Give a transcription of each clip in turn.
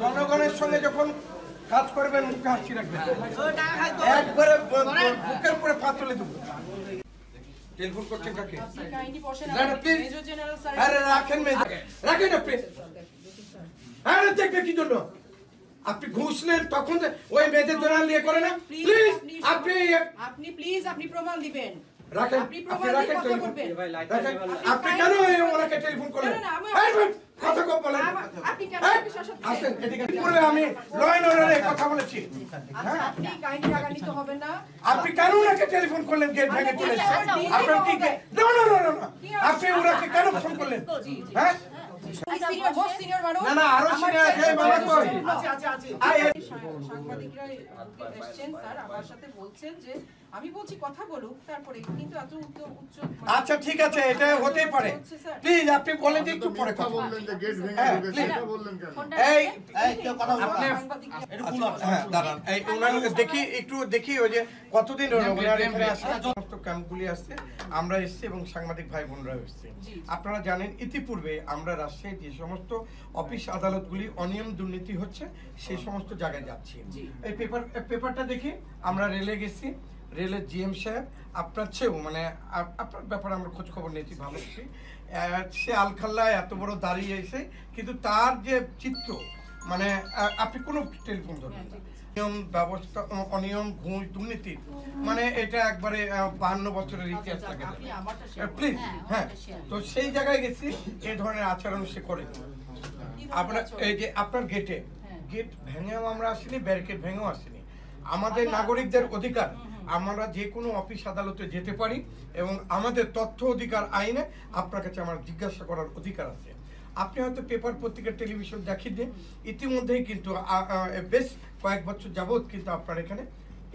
জনগণের সঙ্গে যখন কাজ করবেন মুখে হাসি রাখবেন, একবারে বুকের উপরে পা তুলে দেবো। টেলিফোন করছেন কাকে? আরে রাখেন রাখেন আপনি। আরে দেখবে কি জন্য আপনি ঘুষ নেন তখন ওই মেয়েদের জন্য নিয়ে করে না? প্লিজ আপনি প্লিজ আপনি প্রমাণ দিবেন। রাখেন, আপনি রাখেন টেলিফোন। আপনি কেন ওনাকে টেলিফোন করলেন? কথা কম বলেন। আসেন এদিকে। পূর্বে আমি ল এন্ড অর্ডারে কথা বলেছি। আপনি কাহিনী রাগান্বিত হবেন না। আপনি কেন ওনাকে টেলিফোন করলেন? গেট ভেঙে চলে এসেছেন। আপনার কি না না না না আপনি ওনাকে কেন ফোন করলেন? হ্যাঁ না না আরো সিনিয়র আছে বাবা কই সাংবাদিকরা এসেছেন স্যার আমার সাথে বলছেন যে আমি বলছি কথা বলুক, তারপরে কিন্তু এত উচ্চ আচ্ছা ঠিক আছে, এটা হতেই পারে। প্লিজ আপনি বলেন যে একটু পরে কথা বললেন যে গেট ভেঙে ঢুকেছে, এটা বললেন কেন? এই কেউ কথা বলুন। হ্যাঁ দাঁড়ান, এই ওনাকে দেখি একটু দেখি ওই যে কতদিন ওনার এখানে আসে সমস্ত ক্যাম্পগুলি আসছে, আমরা এসেছি এবং সাংবাদিক ভাই বোনরা এসেছে। আপনারা জানেন ইতিপূর্বে আমরা রাজশাহী যে সমস্ত অফিস আদালতগুলি অনিয়ম দুর্নীতি হচ্ছে সেই সমস্ত জায়গায় যাচ্ছি। এই পেপারটা দেখি আমরা রেলে গেছি, রেলের জিএম সাহেব আপনার চেয়েও মানে আপনার ব্যাপারে আমরা খোঁজ খবর নিয়েছি ভালোবাসি। সে আলখাল্লায় এত বড় দাঁড়িয়ে এসে কিন্তু তার যে চিত্র মানে আপনি কোনো টেলিফোন ধরবেন না, নিয়ম ব্যবস্থা অনিয়ম ঘুষ দুর্নীতি মানে এটা একবারে 52 বছরের ইতিহাস থাকে। প্লিজ হ্যাঁ, তো সেই জায়গায় গেছি এই ধরনের আচরণ সে করে। আপনার এই যে আপনার গেট ভেঙেও আমরা আসিনি, ব্যারিকেড ভেঙেও আসিনি। আমাদের নাগরিকদের অধিকার, আমরা যে কোনো অফিস আদালতে যেতে পারি এবং আমাদের তথ্য অধিকার আইনে আপনার কাছে আমার জিজ্ঞাসা করার অধিকার আছে। আপনি হয়তো পেপার পত্রিকা টেলিভিশন দেখিয়ে ইতিমধ্যেই কিন্তু বেশ কয়েক বছর যাবৎ কিন্তু আপনার এখানে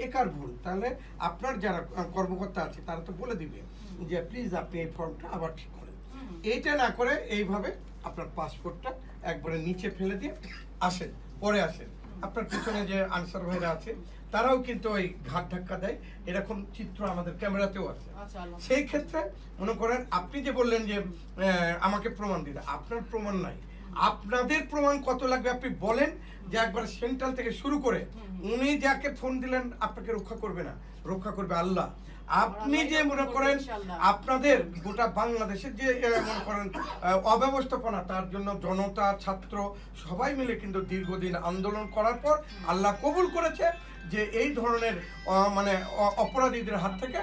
একার ভুল, তাহলে আপনার যারা কর্মকর্তা আছে তারা তো বলে দিবে যে প্লিজ আপনি এই ফর্মটা আবার ঠিক করেন। এইটা না করে এইভাবে আপনার পাসপোর্টটা একবারে নিচে ফেলে দিয়ে আসেন, পরে আসেন। আপনার পিছনে যে আনসার ভাইরা আছে তারাও কিন্তু ওই ঘাট ধাক্কা দেয়, এরকম চিত্র আমাদের ক্যামেরাতেও আছে। সেই ক্ষেত্রে মনে করেন আপনি যে বললেন যে আমাকে প্রমাণ দিতে, আপনার প্রমাণ নাই, আপনাদের প্রমাণ কত লাগবে আপনি বলেন যে একবার সেন্ট্রাল থেকে শুরু করে উনি যাকে ফোন দিলেন আপনাকে রক্ষা করবে না, রক্ষা করবে আল্লাহ। আপনি যে মনে করেন আপনাদের গোটা বাংলাদেশের যে মনে করেন অব্যবস্থাপনা, তার জন্য জনতা ছাত্র সবাই মিলে কিন্তু দীর্ঘদিন আন্দোলন করার পর আল্লাহ কবুল করেছে যে এই ধরনের মানে অপরাধীদের হাত থেকে